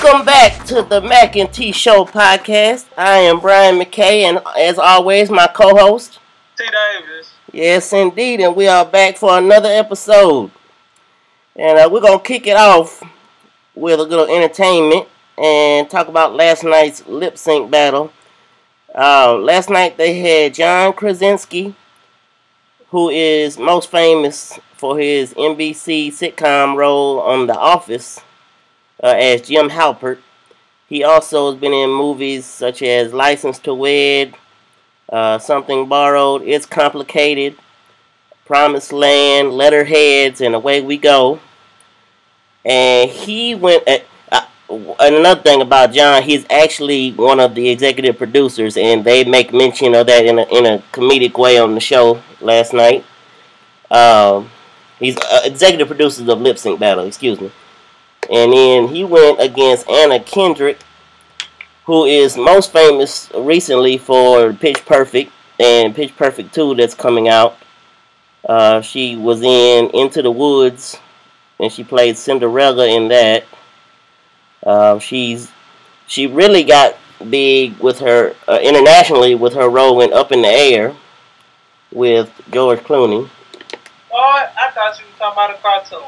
Welcome back to the Mac and T Show podcast. I am Brian Mackay, and as always, my co-host T Davis. Yes, indeed, and we are back for another episode. And we're gonna kick it off with a little entertainment and talk about last night's lip sync battle. Last night they had John Krasinski, who is most famous for his NBC sitcom role on The Office, as Jim Halpert. He also has been in movies such as License to Wed, Something Borrowed, It's Complicated, Promised Land, Letterheads, and Away We Go. And he went... another thing about John, he's actually one of the executive producers, and they make mention of that in a comedic way on the show last night. He's executive producer of Lip Sync Battle, excuse me. And then he went against Kendrick, who is most famous recently for Pitch Perfect and Pitch Perfect 2 that's coming out. She was in Into the Woods, and she played Cinderella in that. She really got big with her internationally with her role in Up in the Air with George Clooney. Oh, I thought you were talking about a cartoon.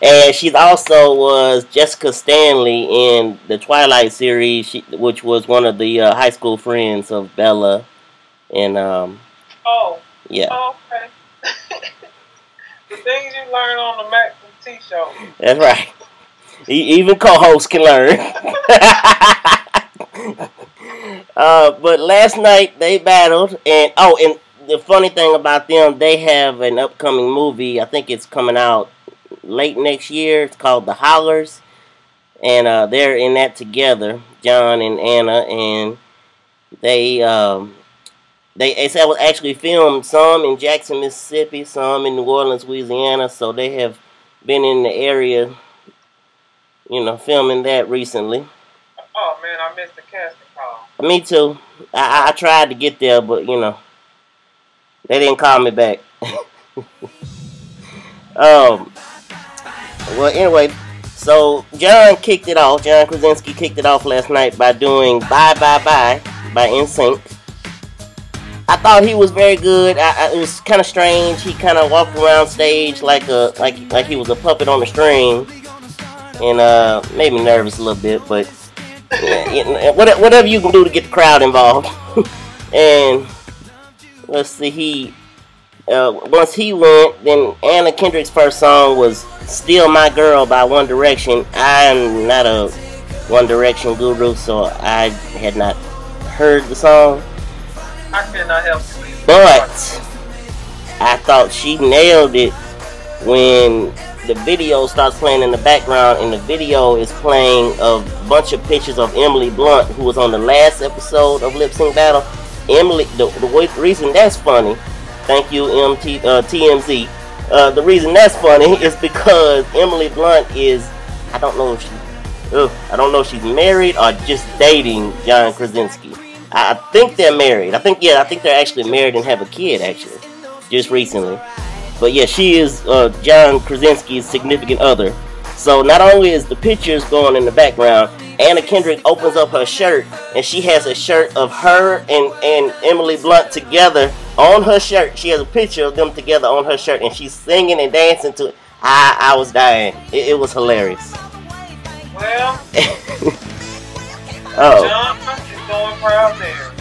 And she also was Jessica Stanley in the Twilight series, which was one of the high school friends of Bella. And yeah. Oh, okay. The things you learn on the Mac and T Show. That's right. Even co-hosts can learn. But last night they battled, and the funny thing about them, they have an upcoming movie. I think it's coming out late next year. It's called The Hollers, and they're in that together, John and Anna, and they said it was actually filmed some in Jackson, Mississippi, some in New Orleans, Louisiana. So they have been in the area, filming that recently. Oh man, I missed the casting call. Me too. I tried to get there, but they didn't call me back. Well, anyway, so John Krasinski kicked it off last night by doing Bye Bye Bye by NSYNC. I thought he was very good. It was kind of strange. He kind of walked around stage like he was a puppet on a string, and made me nervous a little bit. But whatever you can do to get the crowd involved. And let's see, once he went, then Anna Kendrick's first song was Still My Girl by One Direction. I'm not a One Direction guru, so I had not heard the song. I cannot help you. But I thought she nailed it when the video starts playing in the background, and the video is playing a bunch of pictures of Emily Blunt, who was on the last episode of Lip Sync Battle. Emily, the reason that's funny, thank you TMZ, the reason that's funny is because Emily Blunt is, I don't know if she's married or just dating John Krasinski. I think they're married. I think they're actually married and have a kid, actually, just recently. But yeah, she is John Krasinski's significant other. So not only is the pictures going in the background, Anna Kendrick opens up her shirt, and she has a shirt of her and Emily Blunt together on her shirt. She has a picture of them together on her shirt, and she's singing and dancing to it. I was dying. It was hilarious. Well, John is going proud there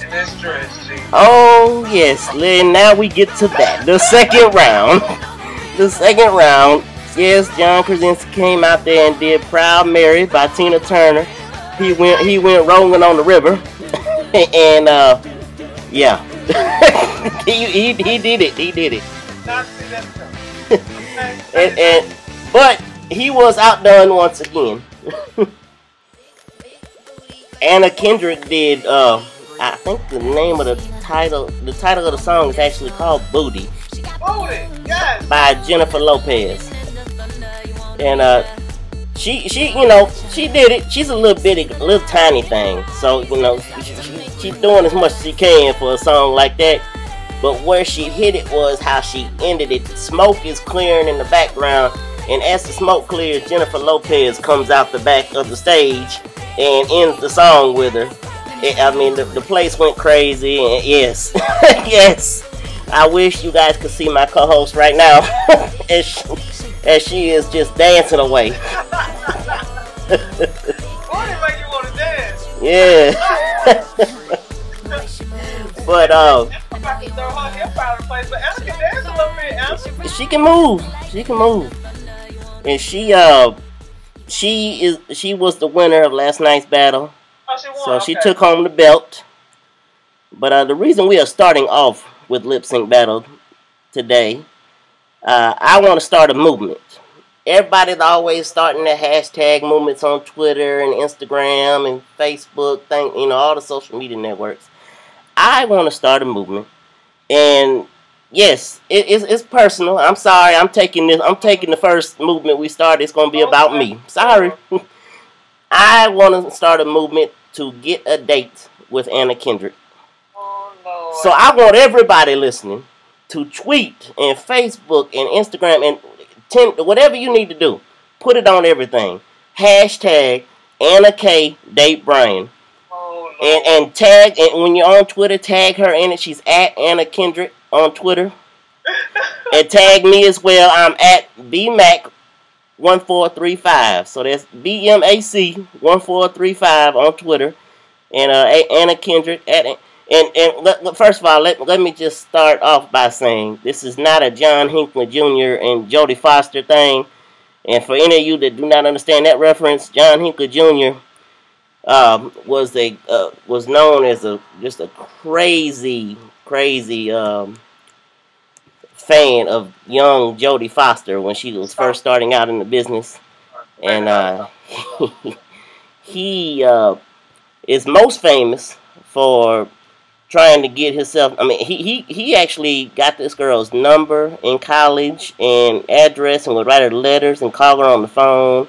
in this dress, G. Oh yes, Lynn. Now we get to that. The second round. The second round. Yes, John Krasinski came out there and did Proud Mary by Tina Turner. He went rolling on the river. And yeah. he did it. He did it. But he was outdone once again. Anna Kendrick did I think the name of the title of the song is actually called Booty. Booty, yes. By Jennifer Lopez. And she did it. She's a little tiny thing. So, she's doing as much as she can for a song like that. But where she hit it was how she ended it. Smoke is clearing in the background, And as the smoke clears, Jennifer Lopez comes out the back of the stage and ends the song with her. I mean, the place went crazy, and yes, yes. I wish you guys could see my co-host right now as she is just dancing away. Why did it make you want to dance? Yeah. But she can move. She can move. And she was the winner of last night's battle. Oh, she won. So she okay. took home the belt. But the reason we are starting off with Lip Sync Battle today, I want to start a movement. Everybody's always starting the hashtag movements on Twitter and Instagram and Facebook, all the social media networks. I want to start a movement, and yes, it's personal. I'm sorry, I'm taking the first movement we started. It's gonna be about me. Sorry. I want to start a movement to get a date with Anna Kendrick. Oh, Lord. So I want everybody listening to tweet and Facebook and Instagram and whatever you need to do. Put it on everything. Hashtag AnnaKdateBrian. Oh, and tag, and when you're on Twitter, tag her in it. She's at Anna Kendrick on Twitter. And tag me as well. I'm at BMac 1435. So that's BMAC 1435 on Twitter. And Anna Kendrick and first of all, let me just start off by saying this is not a John Hinckley Jr. and Jodie Foster thing. And for any of you that do not understand that reference, John Hinckley Jr. Was known as just a crazy fan of young Jodie Foster when she was first starting out in the business, and he is most famous for trying to get himself. I mean, he actually got this girl's number in college and address, and would write her letters and call her on the phone.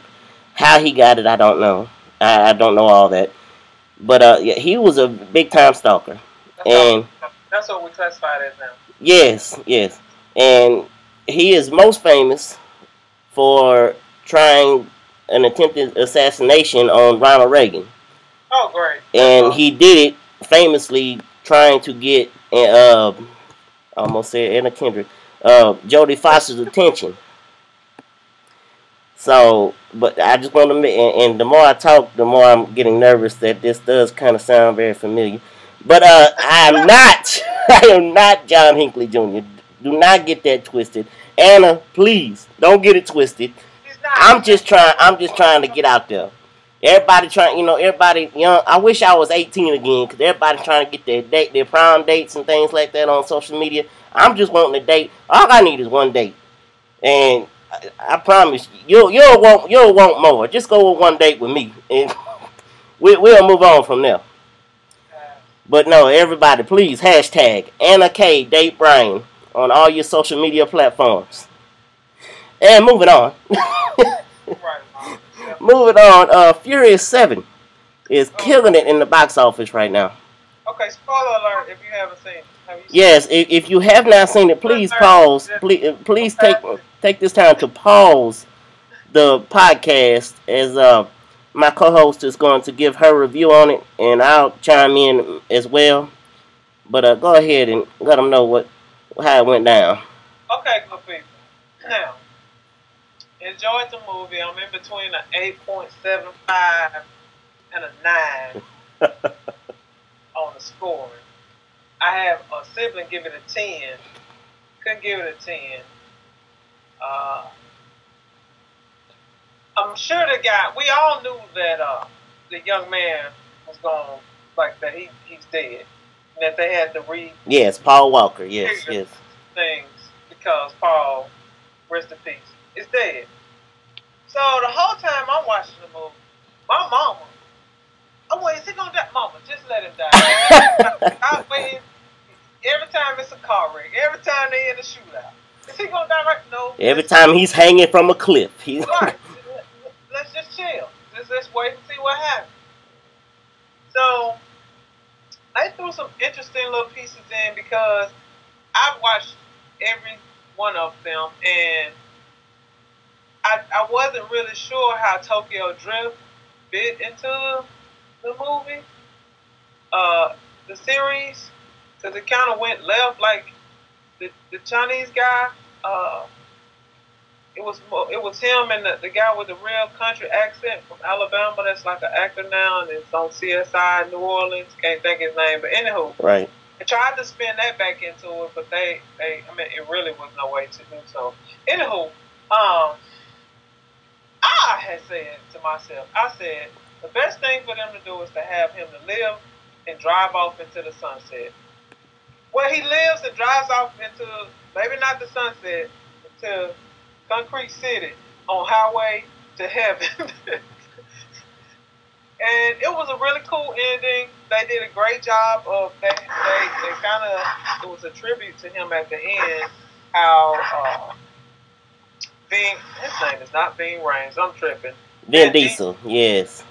How he got it, I don't know. I don't know all that, but yeah, he was a big time stalker, that's what we classified as now. Yes, and he is most famous for trying an attempted assassination on Ronald Reagan. Oh, great! And he did it famously trying to get I almost said Anna Kendrick, Jodie Foster's attention. So, but I just want to, and the more I talk, the more I'm getting nervous that this does kind of sound very familiar. But I am not John Hinckley Jr. Do not get that twisted. Anna, please don't get it twisted. I'm just trying to get out there. Everybody trying, everybody young. I wish I was 18 again, because everybody trying to get their prom dates and things like that on social media. I'm just wanting a date. All I need is one date, and I promise you'll want more. Just go with one date with me, and we'll move on from there. But no, everybody, please hashtag AnnaKdateBrian on all your social media platforms. And moving on. Moving on, Furious 7 is killing it in the box office right now. Okay, spoiler alert if you haven't seen it. Yes, if you have not seen it, please pause. Please take this time to pause the podcast as my co-host is going to give her review on it, and I'll chime in as well. But go ahead and let them know how it went down. Okay, good people. Now, enjoyed the movie. I'm in between an 8.75 and a 9 on the scoring. I have a sibling give it a 10. Couldn't give it a 10. I'm sure we all knew that the young man was gone, like that he's dead. And that they had to Yes, Paul Walker, yes. Things because Paul, rest in peace, is dead. So the whole time I'm watching the movie, my mama, oh wait, is he gonna die? Mama, just let him die. I wait. Every time it's a car wreck, every time they in a shootout, is he gonna die right? No. Every time he's hanging from a cliff, he's right. Let's just chill. Let's wait and see what happens. So I threw some interesting little pieces in because I've watched every one of them, and I I wasn't really sure how Tokyo Drift fit into the movie, the series, because it kind of went left. Like the Chinese guy, it was him and the guy with the real country accent from Alabama. That's like an actor now, and it's on CSI New Orleans. Can't think his name, but anywho, right. I tried to spin that back into it, but I mean, it really was no way to do so. Anywho, I had said to myself, I said, the best thing for them to do is to have him to live and drive off into the sunset. Where he lives and drives off into, maybe not the sunset, to Concrete City on Highway to Heaven. And it was a really cool ending. They did a great job of they kind of, it was a tribute to him at the end, how his name is not Ving Rhames, I'm tripping. Vin Diesel, yes.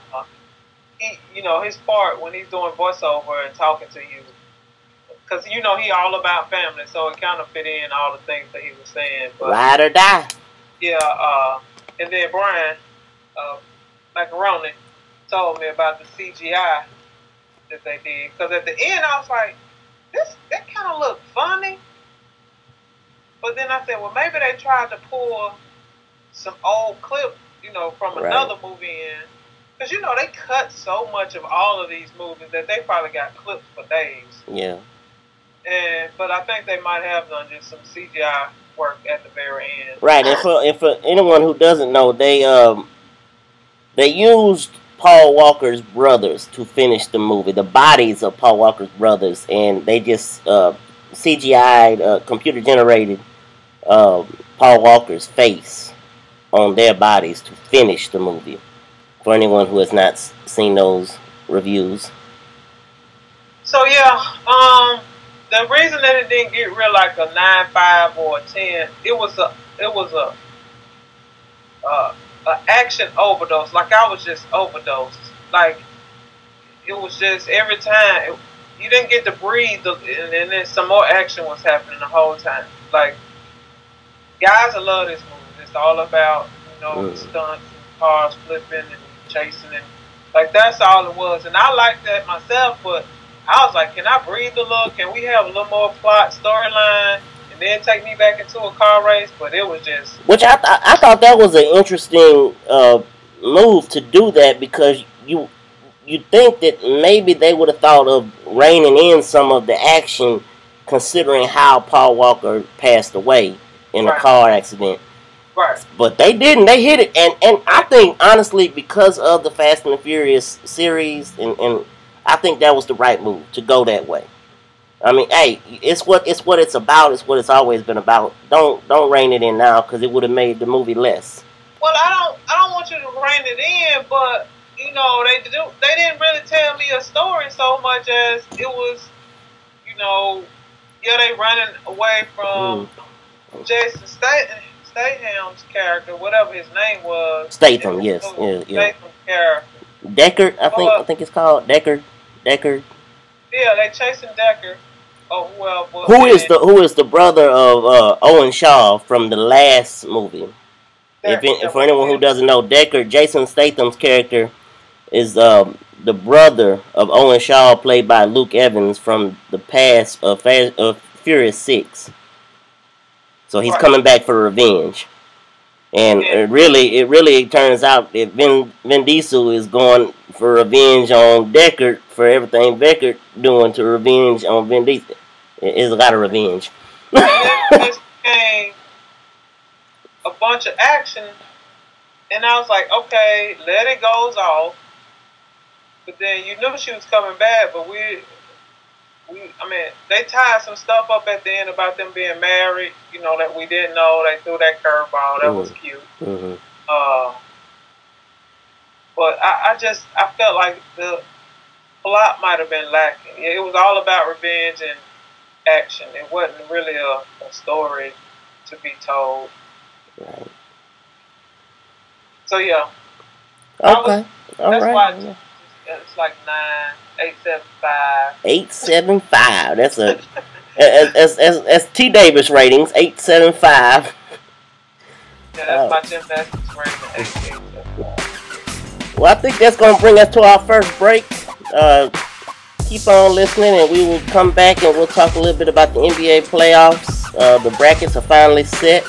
His part when he's doing voiceover and talking to you, because he all about family, so it kind of fit in all the things that he was saying. But, ride or die. Yeah, and then Brian Macaroni told me about the CGI that they did, because at the end I was like, that kind of looked funny, but then I said, well, maybe they tried to pull some old clip, from another movie in. Because, they cut so much of all of these movies that they probably got clips for days. Yeah. But I think they might have done just some CGI work at the very end. Right. And for anyone who doesn't know, they used Paul Walker's brothers to finish the movie. The bodies of Paul Walker's brothers. And they just CGI'd, computer-generated Paul Walker's face on their bodies to finish the movie. For anyone who has not seen those reviews. So yeah, the reason that it didn't get real like a 9.5 or a 10, it was a action overdose. Like I was just overdosed. Like it was just every time you didn't get to breathe, and then some more action was happening the whole time. Like guys, I love this movie. It's all about stunts, and cars flipping and chasing, and like that's all it was. And I liked that myself, but I was like, can I breathe a little? Can we have a little more plot, storyline, and then take me back into a car race? But it was just, which I thought that was an interesting move to do that, because you think that maybe they would have thought of reining in some of the action, considering how Paul Walker passed away in a car accident. Right. But they didn't. They hit it. And I think, honestly, because of the Fast and the Furious series, and I think that was the right move, to go that way. I mean, hey, it's what it's about. It's what it's always been about. Don't rein it in now, because it would have made the movie less. Well, I don't want you to rein it in, but, they didn't really tell me a story so much as it was, they running away from Jason Statham's character, whatever his name was. Statham, yes. Yeah. Statham's character. Deckard, I think it's called. Deckard. Yeah, they chasing Deckard. Oh, well. Who is the brother of Owen Shaw from the last movie? For anyone who doesn't know, Deckard, Jason Statham's character, is the brother of Owen Shaw, played by Luke Evans from the past of Furious 6. So he's coming back for revenge, and it really turns out that Vin Diesel is going for revenge on Deckard for everything Deckard doing to revenge on Vin Diesel. It's a lot of revenge. This became a bunch of action, and I was like, okay, let it goes off. But then you knew she was coming back, but they tied some stuff up at the end about them being married, that we didn't know. They threw that curveball. That was cute. Mm-hmm. But I felt like the plot might have been lacking. It was all about revenge and action. It wasn't really a story to be told. Right. So, yeah. Okay. That's why it's like 8.75. 8.75. That's a T Davis ratings. 8.75. Yeah, that's my gymnastics rated 88. Well, I think that's going to bring us to our first break. Keep on listening, and we will come back and we'll talk a little bit about the NBA playoffs. The brackets are finally set.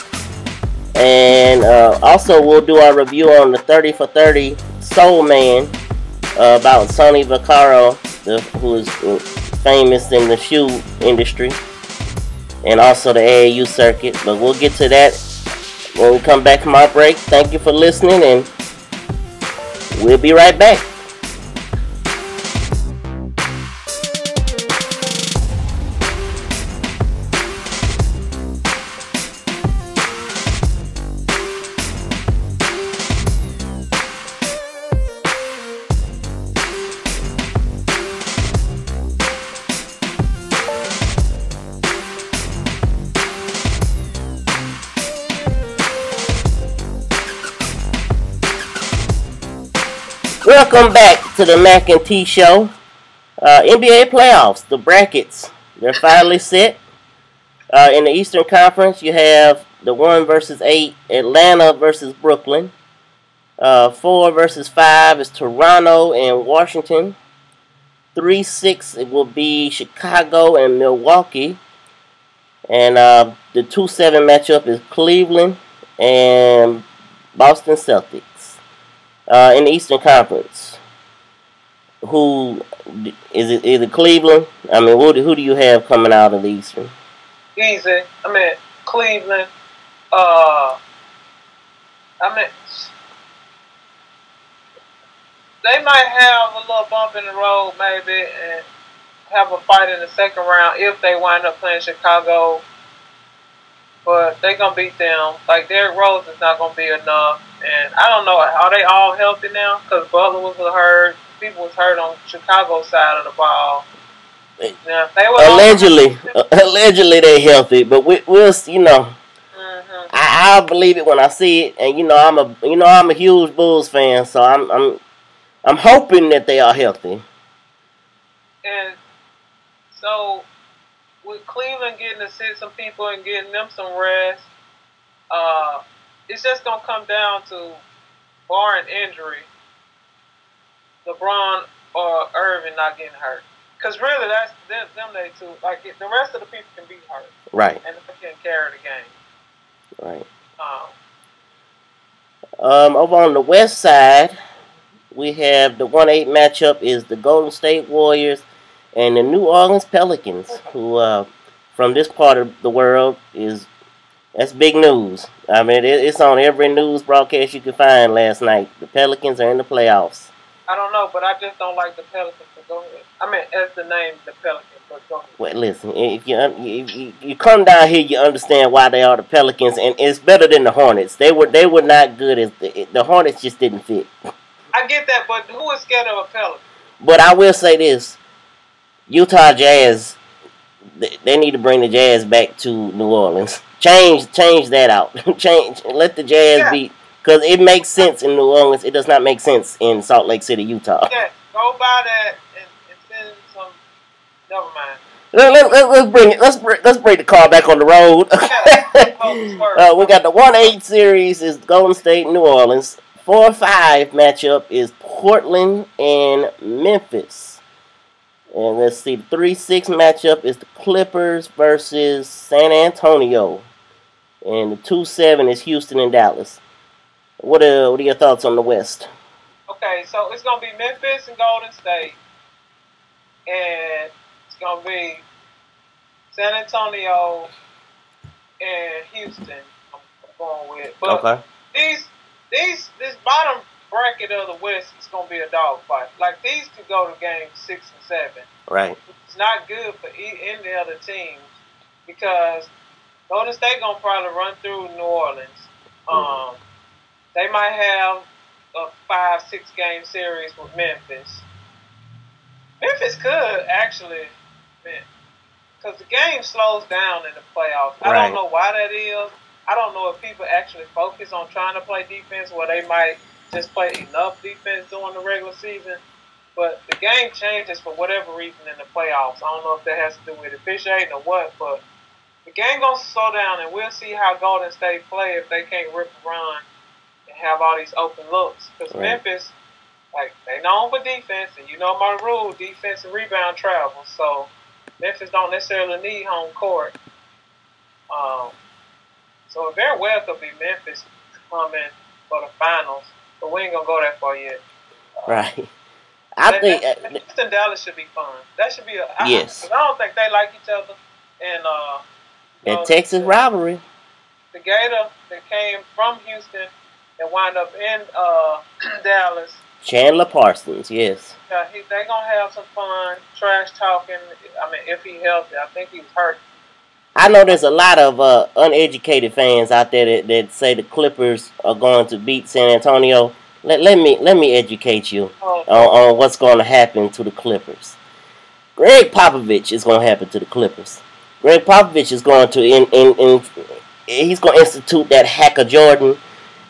And also we'll do our review on the 30 for 30 Soul Man about Sonny Vaccaro, who is famous in the shoe industry, and also the AAU circuit. But we'll get to that when we come back from our break. Thank you for listening, and we'll be right back. Welcome back to the Mac and T Show. NBA playoffs, the brackets, they're finally set. In the Eastern Conference, you have the 1 versus 8, Atlanta versus Brooklyn. 4 versus 5 is Toronto and Washington. 3-6, it will be Chicago and Milwaukee. And the 2-7 matchup is Cleveland and Boston Celtics. In the Eastern Conference, who is it? Is it Cleveland? I mean, who do you have coming out of the Eastern? Easy. Cleveland. They might have a little bump in the road, maybe, and have a fight in the second round if they wind up playing Chicago. But they're going to beat them. Like, Derrick Rose is not going to be enough. And I don't know, are they all healthy now? Because Butler was hurt. People was hurt on Chicago's side of the ball. Yeah, they were allegedly they're healthy. But we'll you know, I'll believe it when I see it. And I'm a huge Bulls fan, so I'm hoping that they are healthy. And so, with Cleveland getting to sit some people and getting them some rest, it's just going to come down to, barring injury, LeBron or Irving not getting hurt. Because really, that's them they two. Like, the rest of the people can be hurt. Right. And they can carry the game. Right. Over on the west side, we have the 1-8 matchup is the Golden State Warriors and the New Orleans Pelicans, who from this part of the world that's big news. I mean, it's on every news broadcast you could find last night. The Pelicans are in the playoffs. I don't know, but I just don't like the Pelicans. But go ahead. As the name, the Pelicans. But go ahead. Well, listen, if you come down here, you understand why they are the Pelicans, and it's better than the Hornets. They were not good as the Hornets just didn't fit. I get that, but who is scared of a Pelican? But I will say this: Utah Jazz, they need to bring the Jazz back to New Orleans. Change that out. Let the Jazz be, because it makes sense in New Orleans. It does not make sense in Salt Lake City, Utah. Yeah, go by that and send some. Never mind. Let's bring the car back on the road. We got the 1-8 series is Golden State, New Orleans. 4-5 matchup is Portland and Memphis. And let's see, the 3-6 matchup is the Clippers versus San Antonio. And the 2-7 is Houston and Dallas. What are your thoughts on the West? Okay, so it's going to be Memphis and Golden State. And it's going to be San Antonio and Houston, I'm going with. But okay. This bottom bracket of the West is going to be a dogfight. Like, these could go to games 6 and 7. Right. It's not good for any other teams because Golden State going to probably run through New Orleans. They might have a 5-6 game series with Memphis. Memphis could actually, because the game slows down in the playoffs. Right. I don't know why that is. I don't know if people actually focus on trying to play defense where they might just play enough defense during the regular season. But the game changes for whatever reason in the playoffs. I don't know if that has to do with officiating or what, but the game going to slow down, and we'll see how Golden State play if they can't rip a run and have all these open looks. Because Right. Memphis, like, they known for defense, and you know my rule, defense and rebound travel. So Memphis don't necessarily need home court. So it very well could be Memphis coming for the finals, but we ain't gonna go that far yet. Right. I think Houston Dallas should be fun. That should be a yes. I don't think they like each other. And That Texas rivalry. The Gator that came from Houston and wound up in Dallas. Chandler Parsons, yes. They gonna have some fun, trash talking. I mean, if he healthy, I think he's hurt. I know there's a lot of uneducated fans out there that say the Clippers are going to beat San Antonio. Let me educate you on what's going to happen to the Clippers. Greg Popovich is going to happen to the Clippers. Greg Popovich is going to he's going to institute that hacker Jordan,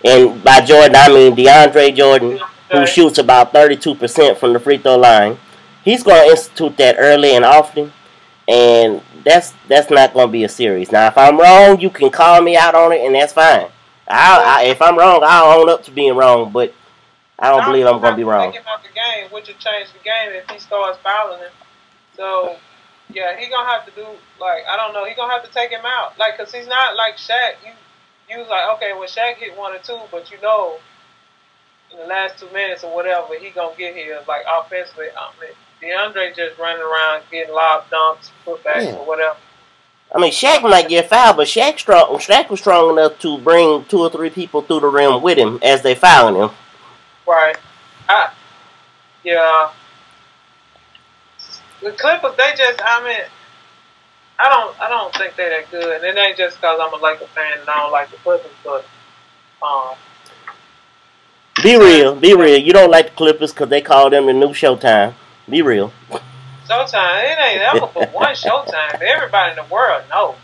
and by Jordan I mean DeAndre Jordan, who shoots about 32% from the free throw line. He's going to institute that early and often, and that's not going to be a series. Now, if I'm wrong, you can call me out on it, and that's fine. If I'm wrong, I'll own up to being wrong, but I don't believe I'm going to be wrong. Take him out the game, which would change the game if he starts fouling him. So, yeah, he going to have to do, like, I don't know, he going to have to take him out. Like, because he's not like Shaq. You was like, okay, when Shaq hit 1 or 2, but you know, in the last 2 minutes or whatever, he going to get here, like, offensively. I mean, DeAndre just running around getting lob dunks, putbacks, or whatever. I mean, Shaq might get fouled, but Shaq was strong enough to bring 2 or 3 people through the rim with him as they fouling him. Right. Yeah. The Clippers, they just, I mean, I don't think they're that good. And it ain't just because I'm a Laker fan and I don't like the Clippers, but be real. You don't like the Clippers because they call them the new Showtime. Be real. Showtime, it ain't ever but one Showtime. Everybody in the world knows.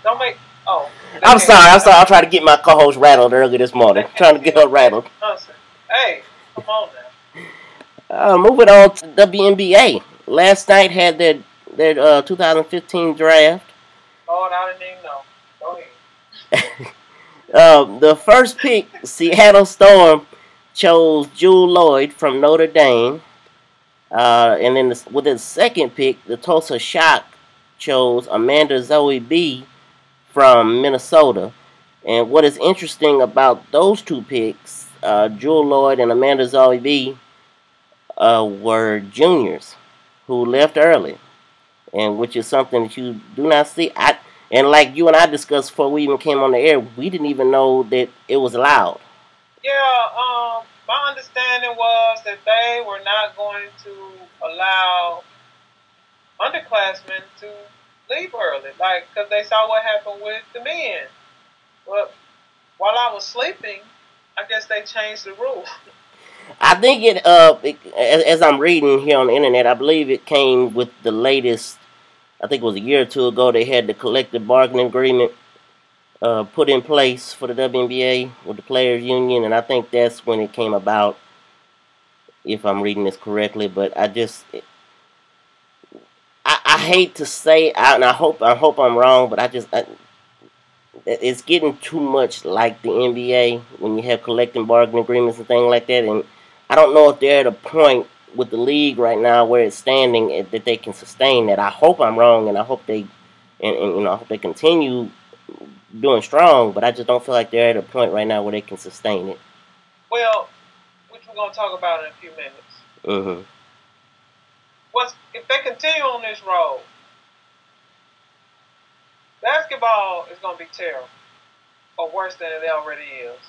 Don't make. Oh. I'm sorry. I'll try to get my co-host rattled early this morning. Trying to get her rattled. Hey, come on now. Moving on to WNBA. Last night had their 2015 draft. Lord, I didn't even know. Go ahead. The first pick, Seattle Storm chose Jewel Lloyd from Notre Dame. And then with the second pick, the Tulsa Shock chose Amanda Zoe B from Minnesota. And what is interesting about those 2 picks, Jewel Lloyd and Amanda Zoe B were juniors who left early, and which is something that you do not see. And like you and I discussed before we even came on the air, we didn't even know that it was allowed. Yeah, my understanding was that they were not going to allow underclassmen to leave early, like, because they saw what happened with the men. But while I was sleeping, I guess they changed the rule. I think as I'm reading here on the internet, I believe it came with the latest, I think it was a year or 2 ago, they had the collective bargaining agreement put in place for the WNBA with the players union, and I think that's when it came about, if I'm reading this correctly. But I hate to say, and I hope I'm wrong, but it's getting too much like the NBA when you have collective bargaining agreements and things like that, and I don't know if they're at a point with the league right now where it's standing that they can sustain that. I hope I'm wrong, and I hope they I hope they continue doing strong, but I just don't feel like they're at a point right now where they can sustain it. Well, which we're going to talk about in a few minutes. Mm-hmm. If they continue on this road, basketball is going to be terrible, or worse than it already is.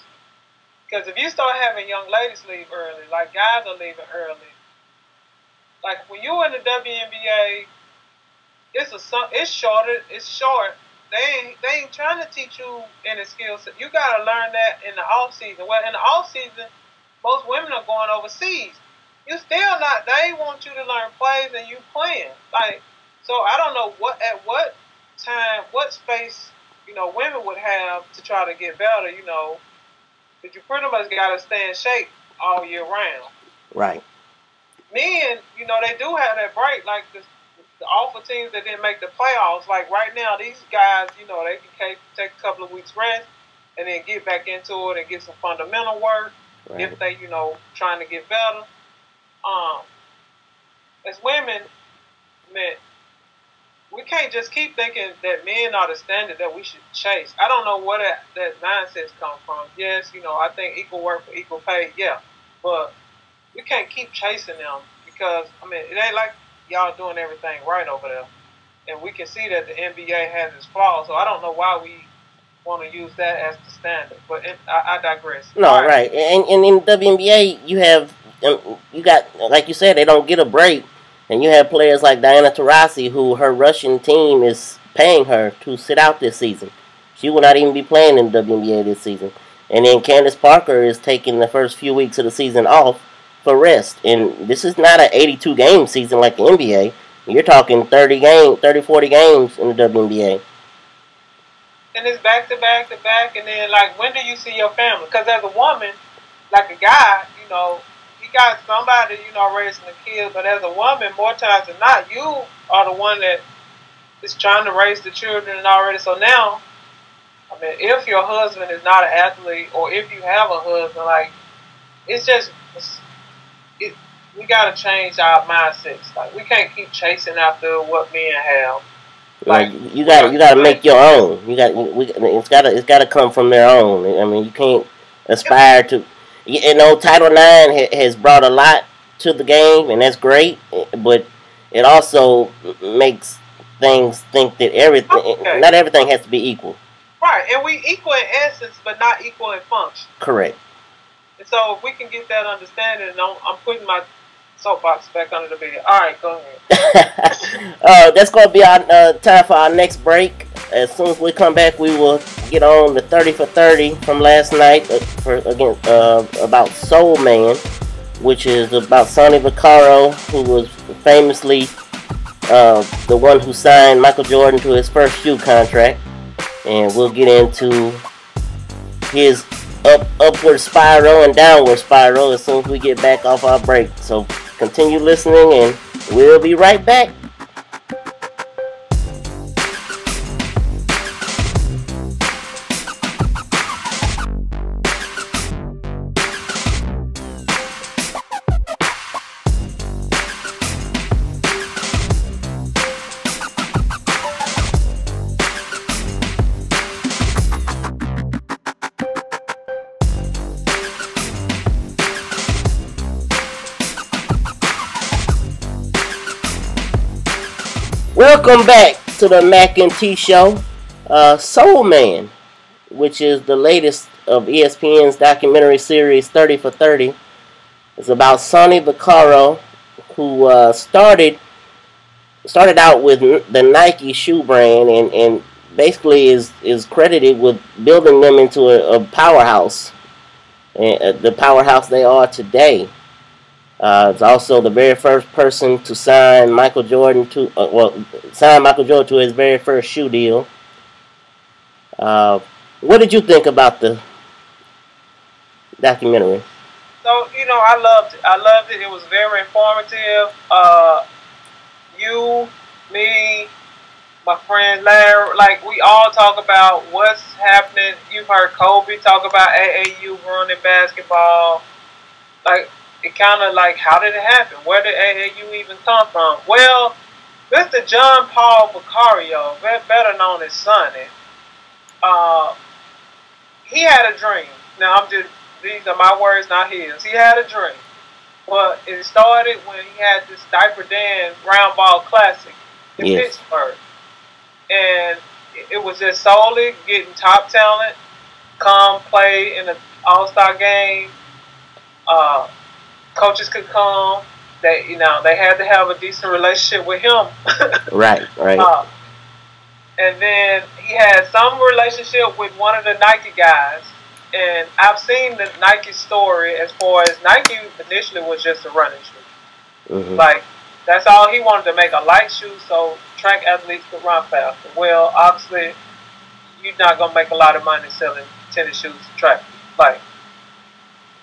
Because if you start having young ladies leave early, like guys are leaving early, like when you're in the WNBA, it's short. They ain't trying to teach you any skills. You got to learn that in the off season. Well, in the off season, most women are going overseas. You still not. They want you to learn plays and you playing. Like, so I don't know at what time, what space, women would have to try to get better. But you pretty much got to stay in shape all year round. Right. Men, they do have that break. Like the alpha teams that didn't make the playoffs, like right now, these guys, they can take a couple of weeks rest, and then get back into it and get some fundamental work. Right. If they, you know, trying to get better. As women, man, we can't just keep thinking that men are the standard that we should chase. I don't know where that mindset come from. Yes, you know, I think equal work for equal pay, yeah. But we can't keep chasing them because, I mean, it ain't like y'all doing everything right over there. And we can see that the NBA has its flaws, so I don't know why we want to use that as the standard. But I digress. No, right. And in WNBA, you got, like you said, they don't get a break. And you have players like Diana Taurasi, who her Russian team is paying her to sit out this season. She will not even be playing in WNBA this season. And then Candace Parker is taking the first few weeks of the season off for rest. And this is not an 82-game season like the NBA. You're talking 40 games in the WNBA. And it's back to back to back. And then, like, when do you see your family? Because as a woman, like a guy, you know, you got somebody, you know, raising the kids. But as a woman, more times than not, you are the one that is trying to raise the children already. So now, I mean, if your husband is not an athlete, or if you have a husband, like, it's just, we got to change our mindsets. Like, we can't keep chasing after what men have. Like, you got to make your own. It's got to come from their own. I mean, you can't aspire to. You know, Title IX has brought a lot to the game, and that's great. But it also makes things think that not everything has to be equal. Right, and we equal in essence, but not equal in function. Correct. And so if we can get that understanding, and I'm putting my soapbox back under the bed. All right, go ahead. That's going to be our time for our next break. As soon as we come back, we will get on the 30 for 30 from last night about Soul Man, which is about Sonny Vaccaro, who was famously the one who signed Michael Jordan to his first shoe contract. And we'll get into his upward spiral and downward spiral as soon as we get back off our break. So continue listening, and we'll be right back. Welcome back to the Mac and T Show. Soul Man, which is the latest of ESPN's documentary series 30 for 30, is about Sonny Vaccaro, who started out with the Nike shoe brand and basically is credited with building them into a powerhouse, the powerhouse they are today. It's also the very first person to sign Michael Jordan to his very first shoe deal. What did you think about the documentary? So, you know, I loved it. It was very informative. You, me, my friend Larry, like, we all talk about what's happening. You've heard Kobe talk about AAU running basketball. Like, it kind of like, how did it happen? Where did AAU even come from? Well, Mr. John Paul Vaccaro, better known as Sonny, he had a dream. Now, these are my words, not his. He had a dream. But it started when he had this Diaper Dan Round Ball Classic in Pittsburgh. And it was just solely getting top talent, come play in an all-star game. Coaches could come. They had to have a decent relationship with him. Right. And then he had some relationship with one of the Nike guys. And I've seen the Nike story as far as Nike initially was just a running shoe. Mm-hmm. Like, that's all he wanted, to make a light shoe so track athletes could run faster. Well, obviously, you're not going to make a lot of money selling tennis shoes to track. Like,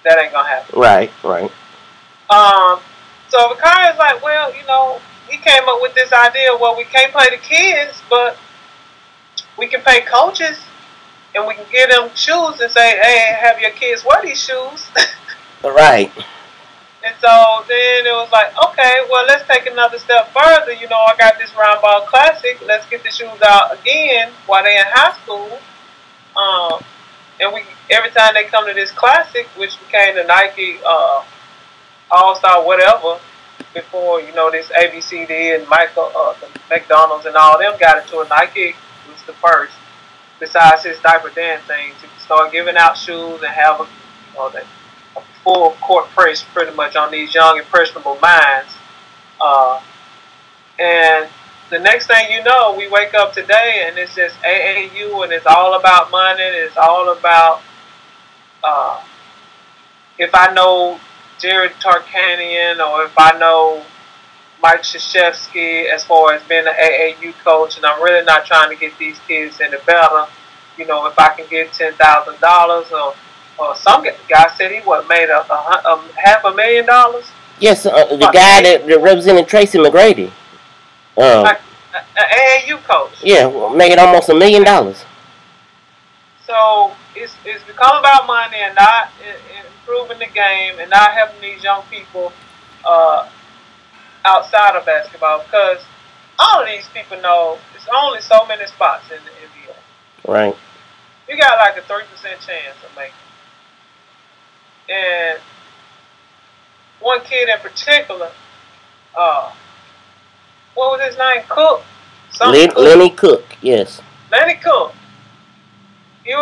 that ain't going to happen. Right. So Vaccaro's like, well, you know, he came up with this idea, well, we can't pay the kids, but we can pay coaches. and we can give them shoes and say, hey, have your kids wear these shoes. Right. And so then it was like, okay, well, let's take another step further. You know, I got this round ball classic. Let's get the shoes out again while they're in high school. And we every time they come to this classic, which became the Nike All-Star whatever, before, you know, this ABCD and the McDonald's and all them got into a Nike was the first, besides his Diaper Dan thing, to start giving out shoes and have a full court press pretty much on these young impressionable minds. And the next thing you know, we wake up today and it's just AAU and it's all about money. It's all about if I know Jared Tarkanian or if I know Mike Krzyzewski as far as being an AAU coach, and I'm really not trying to get these kids any better. You know, if I can get $10,000 or some guy said he made a $500,000. Yes, the guy that represented Tracy McGrady. Like an AAU coach. Yeah, making almost $1 million. So it's become about money and not improving the game and not helping these young people outside of basketball, because all of these people know it's only so many spots in the NBA. Right. You got like a 3% chance of making it. And one kid in particular, what was his name? Cook? Lenny Cook, yes. Lenny Cook. He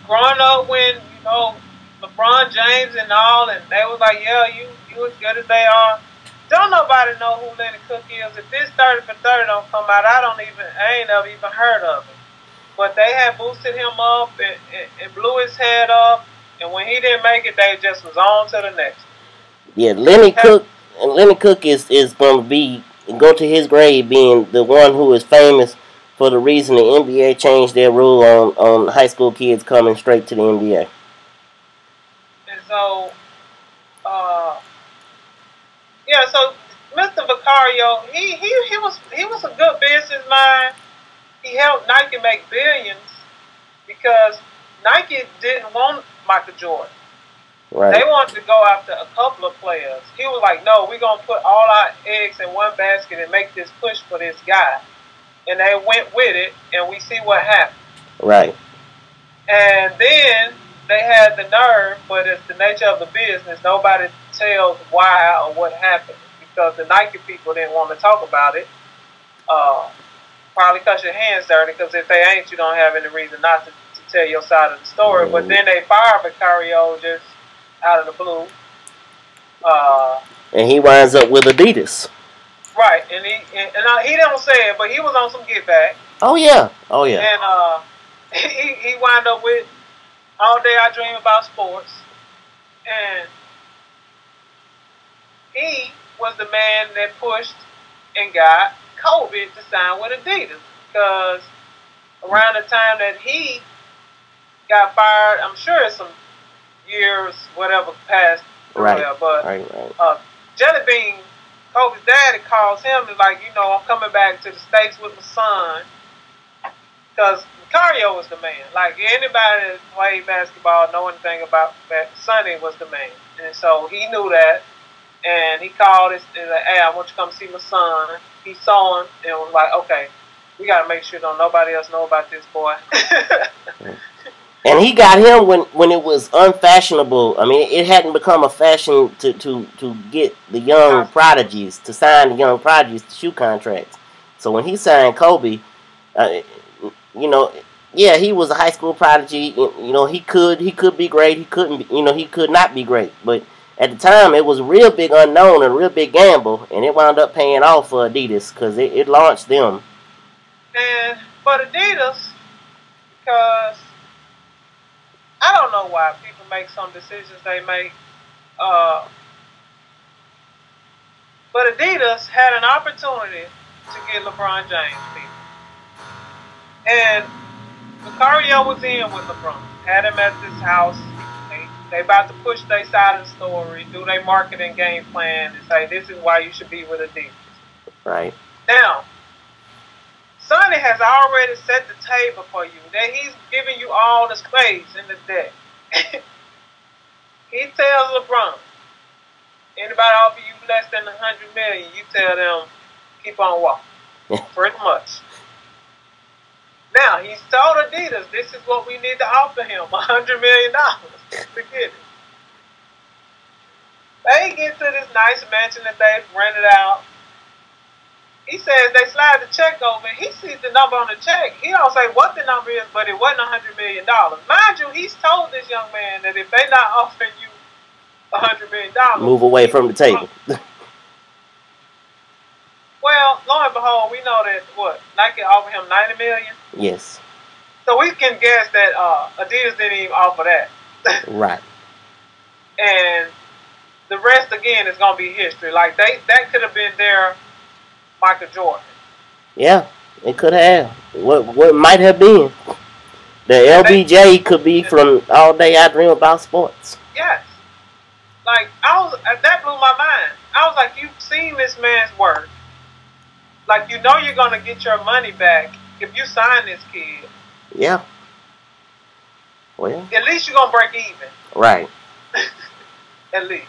growing up when, you know, LeBron James and all, and they was like, yeah, you as good as they are. Don't nobody know who Lenny Cook is. If this 30 for 30 don't come out, I ain't never even heard of him. But they had boosted him up and blew his head up, and when he didn't make it, they just was on to the next. Yeah, Lenny Cook is going to go to his grave being the one who is famous for the reason the NBA changed their rule on high school kids coming straight to the NBA. And so, yeah, so Mr. Vicario, he was a good businessman. He helped Nike make billions because Nike didn't want Michael Jordan. Right. They wanted to go after a couple of players. He was like, no, we're going to put all our eggs in one basket and make this push for this guy. And they went with it, and we see what happened. Right. And then they had the nerve, but it's the nature of the business. Nobody tells why or what happened because the Nike people didn't want to talk about it. Probably because your hands dirty, because if they ain't, you don't have any reason not to tell your side of the story. But then they fired Vicario just out of the blue. And he winds up with Adidas. Right, and he didn't say it, but he was on some get back. Oh yeah, oh yeah. And he wound up with All Day I Dream About Sports, and he was the man that pushed and got Kobe to sign with Adidas, because around the time that he got fired, I'm sure it's some years, whatever, passed. Right. There, but right. Jelly Bean, Kobe's daddy, calls him and like, you know, I'm coming back to the States with my son, because Vicario was the man. Like anybody that played basketball, know anything about that, Sonny was the man, and so he knew that, and he called us and like, hey, I want you to come see my son. He saw him and was like, okay, we got to make sure don't nobody else know about this boy. And he got him when it was unfashionable. I mean, it hadn't become a fashion to get the young prodigies, to sign the young prodigies to shoe contracts. So when he signed Kobe, you know, yeah, he was a high school prodigy. You know, he could be great. He couldn't be, you know, he could not be great. But at the time, it was a real big unknown and a real big gamble, and it wound up paying off for Adidas because it launched them. And for Adidas, because I don't know why people make some decisions they make. But Adidas had an opportunity to get LeBron James people. And Vicario was in with LeBron. Had him at this house. They about to push their side of the story, do their marketing game plan, and say this is why you should be with Adidas. Right. Now, Sonny has already set the table for you. That he's giving you all the space in the deck. He tells LeBron, anybody offer you less than $100 million, you tell them, keep on walking. Pretty much. Now, he's told Adidas, this is what we need to offer him, $100 million to get it. They get to this nice mansion that they've rented out. He says they slide the check over. He sees the number on the check. He don't say what the number is, but it wasn't $100 million. Mind you, he's told this young man that if they're not offering you $100 million, move away from the table. Well, lo and behold, we know that Nike offered him $90 million. Yes. So we can guess that Adidas didn't even offer that. Right. And the rest again is gonna be history. Like that could have been their Michael Jordan. Yeah, it could have. What might have been. The LBJ could be from All Day I Dream About Sports. Yes. Like that blew my mind. I was like, you've seen this man's work. Like, you know you're gonna get your money back if you sign this kid. Yeah. Well, at least you're gonna break even. Right. At least.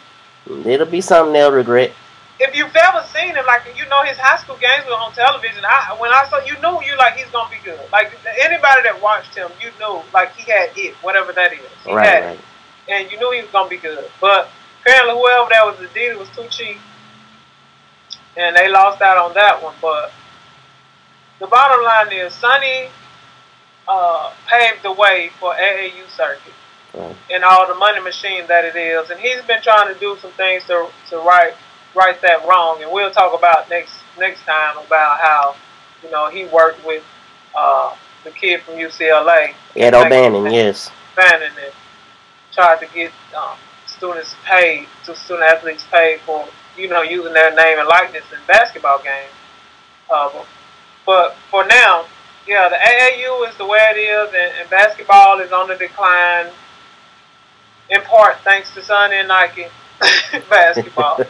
It'll be something they'll regret. If you've ever seen him, like, you know, his high school games were on television. When I saw, you knew he's gonna be good. Like, anybody that watched him, you knew, like, he had it, whatever that is. He had it. And you knew he was gonna be good. But apparently, whoever that was, Adidas, was too cheap, and they lost out on that one. But the bottom line is, Sonny paved the way for AAU circuit and all the money machine that it is, and he's been trying to do some things to right that wrong, and we'll talk about next time about how, you know, he worked with the kid from UCLA, Ed O'Bannon, yes, Bannon, and tried to get student athletes paid for, you know, using their name and likeness in basketball games. But for now, yeah, the AAU is the way it is, and basketball is on the decline, in part thanks to Sonny and Nike basketball.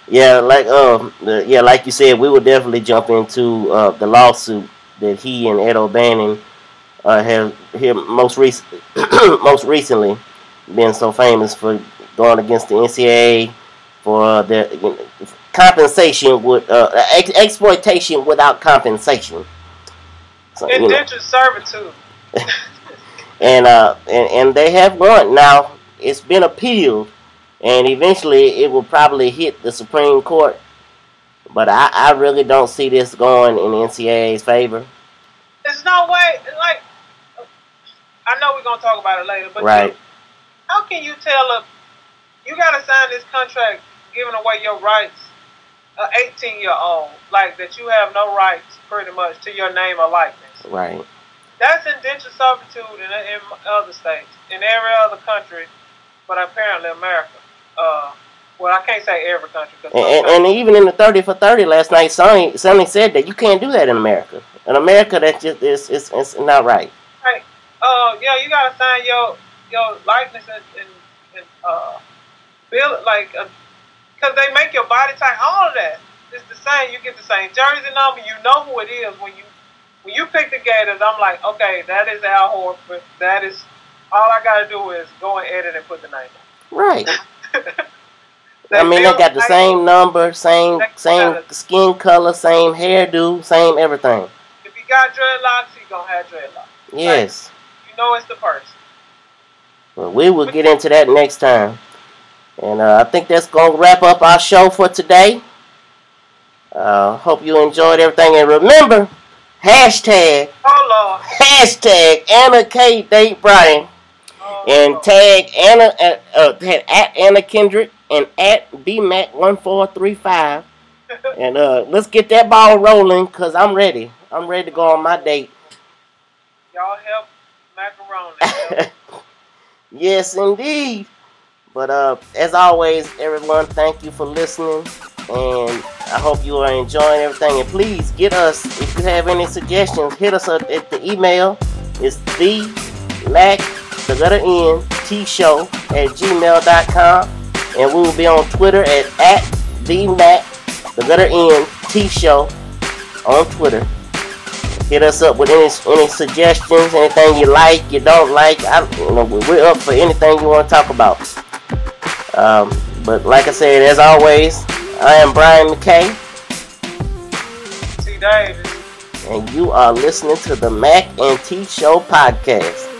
Yeah, like you said, we would definitely jump into the lawsuit that he and Ed O'Bannon have here most recently been so famous for going against the NCAA for their compensation with exploitation without compensation. So, indentured servitude. and they have won. Now it's been appealed. And eventually, it will probably hit the Supreme Court. But I really don't see this going in the NCAA's favor. There's no way. Like, I know we're going to talk about it later. But right. How can you tell you got to sign this contract giving away your rights, an 18-year-old, like that you have no rights pretty much to your name or likeness. Right. That's indentured servitude in other states, in every other country, but apparently America. Well, I can't say every country. And even in the 30 for 30 last night, Sonny said that you can't do that in America. In America, that just it's not right. Right. Yeah, you gotta sign your likeness and bill, like, because they make your body type, all of that. It's the same. You get the same jersey number. You know who it is when you pick the Gators. I'm like, okay, that is Al Horford. That is all I gotta do is go and edit and put the name on. Right. I mean, they got the same number, same skin color, same hairdo, same everything. If you got dreadlocks, he gonna have dreadlocks. Yes. Like, you know it's the person. Well, we will get into that next time. And I think that's gonna wrap up our show for today. Hope you enjoyed everything, and remember, hashtag AnnaKdateBrian. And tag Anna at Anna Kendrick and at BMac1435. And let's get that ball rolling, because I'm ready. I'm ready to go on my date. Y'all help macaroni. Yes, indeed. But as always, everyone, thank you for listening. And I hope you are enjoying everything. And please get us, if you have any suggestions, hit us up at the email. It's themac_tshow@gmail.com, and we will be on Twitter at themac_tshow on Twitter. Hit us up with any suggestions, anything you like, you don't like. We're up for anything you want to talk about. But like I said, as always, I am Brian Mackay T Davis, and you are listening to the Mac and T Show podcast.